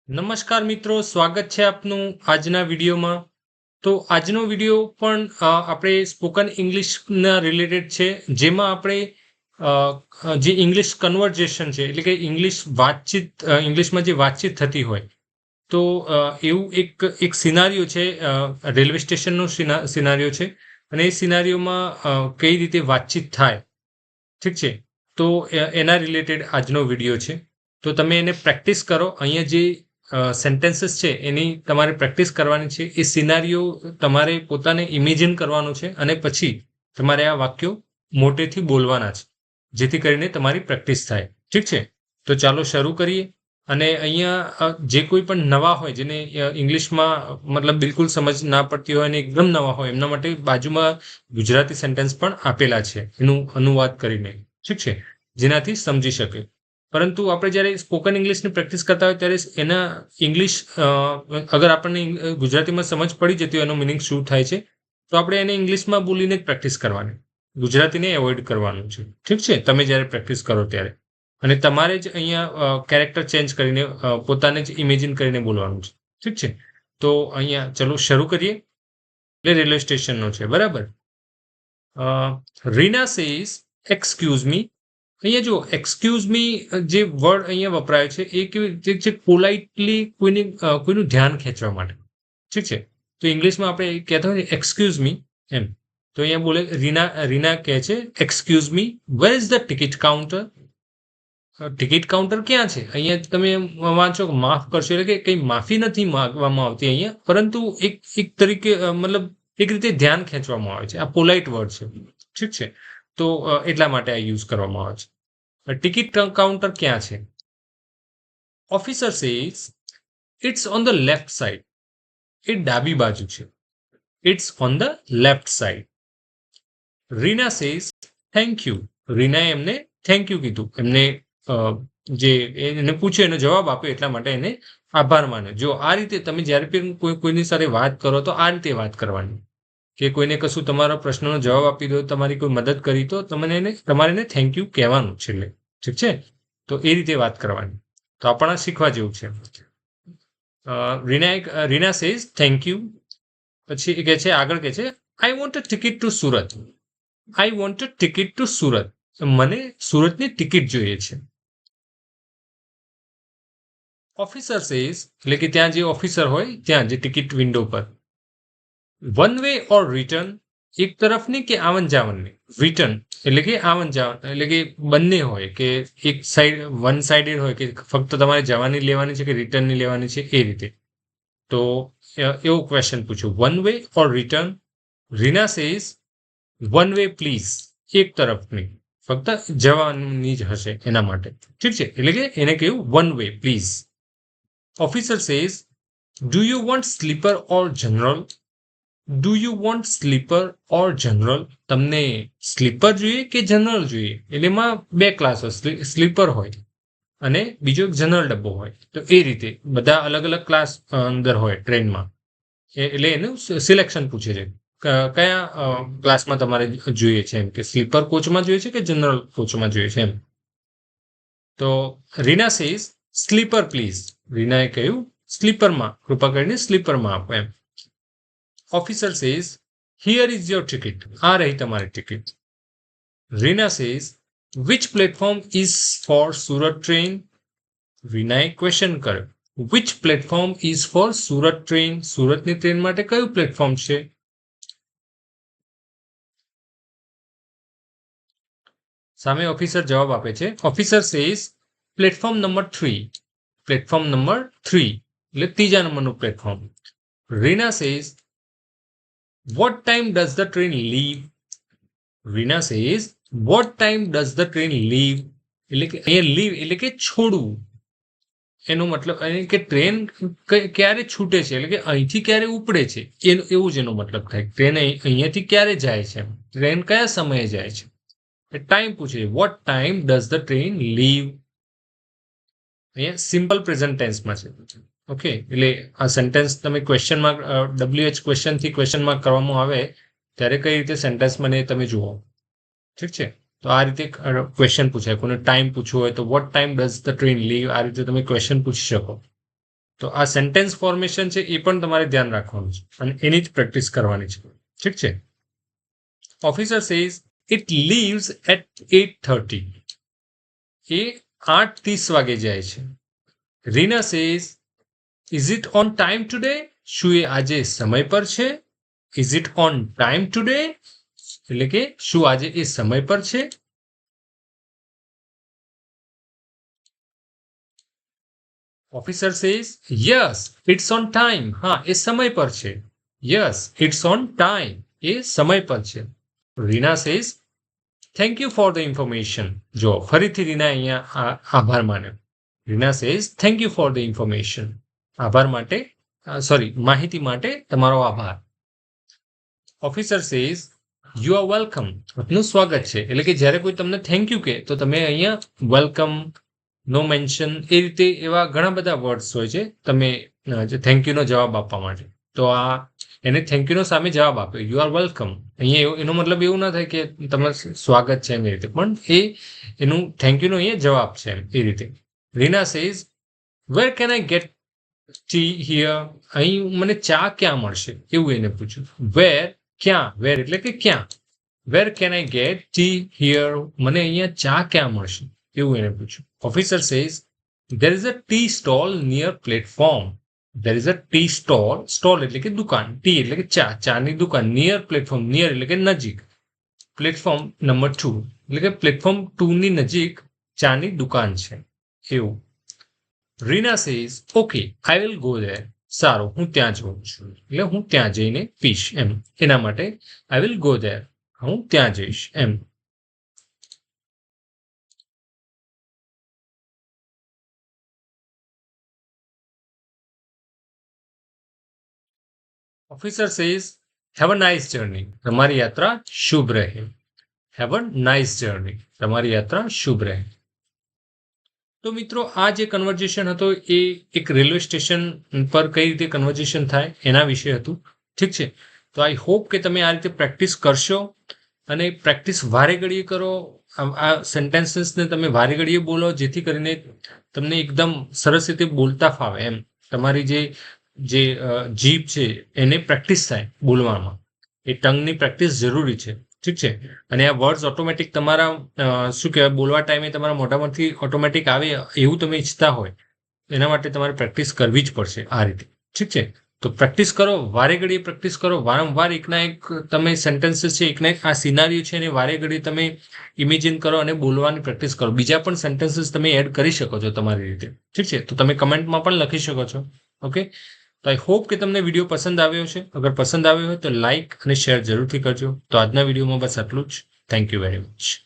નમસ્કાર મિત્રો, સ્વાગત છે આપનું આજના વિડીયોમાં. તો આજનો વિડીયો પણ આપણે સ્પોકન ઇંગ્લિશના રિલેટેડ છે, જેમાં આપણે અ, જે ઇંગ્લિશ કન્વર્ઝેશન છે, એટલે કે ઇંગ્લિશ વાતચીત, ઇંગ્લિશમાં જે વાતચીત થતી હોય, તો એવું એક સિનારીઓ છે, રેલવે સ્ટેશનનો સિનારીઓ છે, અને એ સિનારીઓમાં કઈ રીતે વાતચીત થાય, ઠીક છે. તો એના રિલેટેડ આજનો વિડીયો છે. તો તમે એને પ્રેક્ટિસ કરો. અહીંયા જે સેન્ટેન્સીસ છે એની તમારે પ્રેક્ટિસ કરવાની છે. એ સિનારીઓ તમારે પોતાને ઇમેજિન કરવાનું છે, અને પછી તમારે આ વાક્યો મોટેથી બોલવાના છે, જેથી કરીને તમારી પ્રેક્ટિસ થાય. ઠીક છે. તો ચાલો શરૂ કરીએ. અને અહીંયા જે કોઈ પણ નવા હોય, જેને ઇંગ્લિશમાં મતલબ બિલકુલ સમજ ના પડતી હોય અને એકદમ નવા હોય, એમના માટે બાજુમાં ગુજરાતી સેન્ટેન્સ પણ આપેલા છે, એનું અનુવાદ કરીને, ઠીક છે, જેનાથી સમજી શકે. પરંતુ આપણે જ્યારે સ્પોકન ઇંગ્લિશની પ્રેક્ટિસ કરતા હોય ત્યારે એના ઇંગ્લિશ અગર આપણને ગુજરાતીમાં સમજ પડી જતી હોય એનો મિનિંગ શું થાય છે, તો આપણે એને ઇંગ્લિશમાં બોલીને જ પ્રેક્ટિસ કરવાની, ગુજરાતીને એવોઇડ કરવાનું છે. ઠીક છે, તમે જ્યારે પ્રેક્ટિસ કરો ત્યારે. અને તમારે જ અહીંયા કેરેક્ટર ચેન્જ કરીને પોતાને જ ઇમેજિન કરીને બોલવાનું છે. ઠીક છે. તો અહીંયા ચલો શરૂ કરીએ. એટલે રેલવે સ્ટેશનનો છે, બરાબર. Reena says excuse me. અહીંયા જો એક્સક્યુઝ મી જે વર્ડ અહીંયા વપરાય છે એ કેવી રીતે છે, પોલાઇટલી કોઈનું ધ્યાન ખેંચવા માટે. ઠીક છે. તો ઇંગ્લિશમાં આપણે કહેતા હોય એક્સક્યુઝ મી એમ. તો અહીંયા બોલે રીના કહે છે excuse me, where is the ticket counter. Ticket counter ક્યાં છે? અહીંયા તમે વાંચો માફ કરશો, એટલે કે કંઈ માફી નથી માંગવામાં આવતી અહીંયા, પરંતુ એક તરીકે મતલબ એક રીતે ધ્યાન ખેંચવામાં આવે છે. આ પોલાઇટ વર્ડ છે, ઠીક છે. તો એટલા માટે આ યુઝ કરવામાં આવે છે. ટિકિટ કાઉન્ટર ક્યાં છે? Officer says it's on the left side. એ ડાબી બાજુ છે. It's on the left side. Reena says thank you. રીનાએ એમને થેન્ક યુ કીધું. એમને જે એને પૂછ્યું એનો જવાબ આપ્યો, એટલા માટે એને આભાર માન્યો. જો આ રીતે તમે જ્યારે પણ કોઈની સાથે વાત કરો તો આ રીતે વાત કરવાની, કે કોઈને કશું તમારા પ્રશ્નનો જવાબ આપી દો, તમારી કોઈ મદદ કરી, તો તમારે એને થેન્ક યુ કહેવાનું છે. એટલે ઠીક છે. તો એ રીતે વાત કરવાની. તો આપણા શીખવા જેવું છે. Reena says thank you. પછી એ કહે છે, આગળ કહે છે, I want a ticket to Surat. I want a ticket to Surat. મને સુરતની ટિકિટ જોઈએ છે. ઓફિસર સેઝ, એટલે કે ત્યાં જે ઓફિસર હોય ત્યાં જે ટિકિટ વિન્ડો પર, વન વે ઓર રિટર્ન. એક તરફની કે આવન જાવનની. રિટર્ન એટલે કે આવન જાવન, એટલે કે બંને હોય, કે એક સાઈડ વન સાઇડેડ હોય, કે ફક્ત તમારે જવાની લેવાની છે કે રિટર્નની લેવાની છે, એ રીતે. તો એવો ક્વેશ્ચન પૂછ્યું, one way or return. Reena says one way please. એક તરફની, ફક્ત જવાની જ હશે એના માટે. ઠીક છે. એટલે કે એને કહ્યું one way please. Officer says do you want sleeper or general. Do you want sleeper or general. તમને સ્લીપર જોઈએ કે જનરલ જોઈએ? એટલે એમાં બે ક્લાસ હોય, સ્લીપર હોય અને બીજો એક જનરલ ડબ્બો હોય. તો એ રીતે બધા અલગ અલગ ક્લાસ અંદર હોય ટ્રેનમાં. એટલે એનું સિલેક્શન પૂછે છે, કયા ક્લાસમાં તમારે જોઈએ છે, એમ કે સ્લીપર કોચમાં જોઈએ છે કે જનરલ કોચમાં જોઈએ છે, એમ. તો રીના સેઝ સ્લીપર પ્લીઝ. રીનાએ કહ્યું સ્લીપરમાં, કૃપા કરીને સ્લીપરમાં આપો, એમ. Officer says here is your ticket. આ રહી તમારી ticket. Reena says which platform is for Surat train. રીનાએ ક્વેશ્ચન કર્યો, which platform is for Surat train. સુરતની ટ્રેન માટે કયું પ્લેટફોર્મ છે? સામે ઓફિસર જવાબ આપે છે. Officer says platform number 3. Platform number 3 એટલે ત્રીજા નંબરનું platform. Reena says what time does the train leave. Reena says what time does the train leave. એટલે કે અહીંયા લીવ એટલે કે છોડવું, એનો મતલબ કે ટ્રેન ક્યારે છૂટે છે, એટલે કે અહીંથી ક્યારે ઉપડે છે, એવું જ એનો મતલબ થાય. ટ્રેન અહીંયાથી ક્યારે જાય છે, ટ્રેન કયા સમયે જાય છે. ટાઈમ પૂછે છે, what time does the train leave. અહીંયા સિમ્પલ પ્રેઝન્ટ ટેન્સમાં છે. ઓકે. એટલે આ સેન્ટેન્સ તમે ક્વેશ્ચન માર્ક, WH ક્વેશ્ચનથી ક્વેશ્ચન માર્ક કરવામાં આવે ત્યારે કઈ રીતે સેન્ટેન્સ બને તમે જુઓ. ઠીક છે. તો આ રીતે ક્વેશ્ચન પૂછાય. કોઈને ટાઈમ પૂછવું હોય તો what time does the train leave, આ રીતે તમે ક્વેશ્ચન પૂછી શકો. તો આ સેન્ટેન્સ ફોર્મેશન છે એ પણ તમારે ધ્યાન રાખવાનું છે અને એની જ પ્રેક્ટિસ કરવાની છે. ઠીક છે. Officer says it leaves at 8:30. એ 8:30 વાગે જાય છે. Reena says is it on time today? શું એ આજે સમય પર છે? Is it on time today એટલે કે શું આજે એ સમય પર છે? Officer says yes it's on time. હા, એ સમય પર છે. Yes it's on time. એ સમય પર છે. Reena says thank you for the information. જો ફરીથી રીના અહીંયા આભાર માન્યો. Reena says thank you for the information. આભાર માટે માહિતી માટે તમારો આભાર. Officer says you are welcome. આપનું સ્વાગત છે. એટલે કે જ્યારે કોઈ તમને થેન્ક યુ કહે તો તમે અહીંયા વેલકમ, નો મેન્શન, એ રીતે એવા ઘણા બધા વર્ડ્સ હોય છે તમે થેન્ક યુનો જવાબ આપવા માટે. તો આ એને થેન્ક યુનો સામે જવાબ આપ્યો, યુ આર વેલકમ. અહીંયા એનો મતલબ એવું ના થાય કે તમારું સ્વાગત છે એની રીતે, પણ એનું થેન્ક યુનો અહીંયા જવાબ છે એ રીતે. Reena says where can I get tea here? અહીં મને ચા ક્યાં મળશે એવું એને પૂછ્યું. ક્યાં? વેર એટલે કે ક્યાં. વેર can I get tea here? મને અહીંયા ચા ક્યાં મળશે એવું એને પૂછ્યું. Officer says there is a tea stall near platform. There is a tea stall એટલે કે દુકાન, ટી એટલે કે ચાની દુકાન, near platform, near એટલે કે નજીક, પ્લેટફોર્મ નંબર 2 એટલે કે પ્લેટફોર્મ 2 ની નજીક ચાની દુકાન છે એવું. Reena says okay I will go there. સારું, હું ત્યાં જઉં છું એટલે હું ત્યાં જઈને પીશ એમ. એના માટે આઈ વિલ ગો ધેર, હું ત્યાં જઈશ એમ. Officer says have a nice journey. તમારી યાત્રા શુભ રહે. Have a nice journey. તમારી યાત્રા શુભ રહે. તો મિત્રો, આ જે કન્વર્ઝેશન હતો એ એક રેલવે સ્ટેશન પર કઈ રીતે કન્વર્ઝેશન થાય એના વિશે હતું. ઠીક છે. તો આઈ હોપ કે તમે આ રીતે પ્રેક્ટિસ કરશો અને પ્રેક્ટિસ વારે ઘડીએ કરો. આ સેન્ટેન્સીસને તમે વારે ઘડીએ બોલો જેથી કરીને તમને એકદમ સરસ રીતે બોલતા ફાવે એમ. તમારી જે જીભ છે એને પ્રેક્ટિસ થાય બોલવામાં. એ ટંગની પ્રેક્ટિસ જરૂરી છે. ઠીક છે. અને આ વર્ડ્સ ઓટોમેટિક તમારા શું કહેવાય બોલવા ટાઈમે તમારા મોઢામાંથી ઓટોમેટિક આવે એવું તમે ઈચ્છતા હોય એના માટે તમારે પ્રેક્ટિસ કરવી જ પડશે આ રીતે. ઠીક છે. તો પ્રેક્ટિસ કરો, વારે ઘડીએ પ્રેક્ટિસ કરો, વારંવાર એકના એક તમે સેન્ટેન્સીસ છે એકના એક આ સિનારીઓ છે એને વારે ઘડીએ તમે ઇમેજિન કરો અને બોલવાની પ્રેક્ટિસ કરો. બીજા પણ સેન્ટેન્સીસ તમે એડ કરી શકો છો તમારી રીતે. ઠીક છે. તો તમે કમેન્ટમાં પણ લખી શકો છો. ઓકે. તો આઈ હોપ કે તમને વિડીયો પસંદ આવ્યો છે. અગર પસંદ આવ્યો હોય તો લાઇક અને શેર જરૂરથી કરજો. તો આજના વિડીયોમાં બસ આટલું જ. Thank you very much.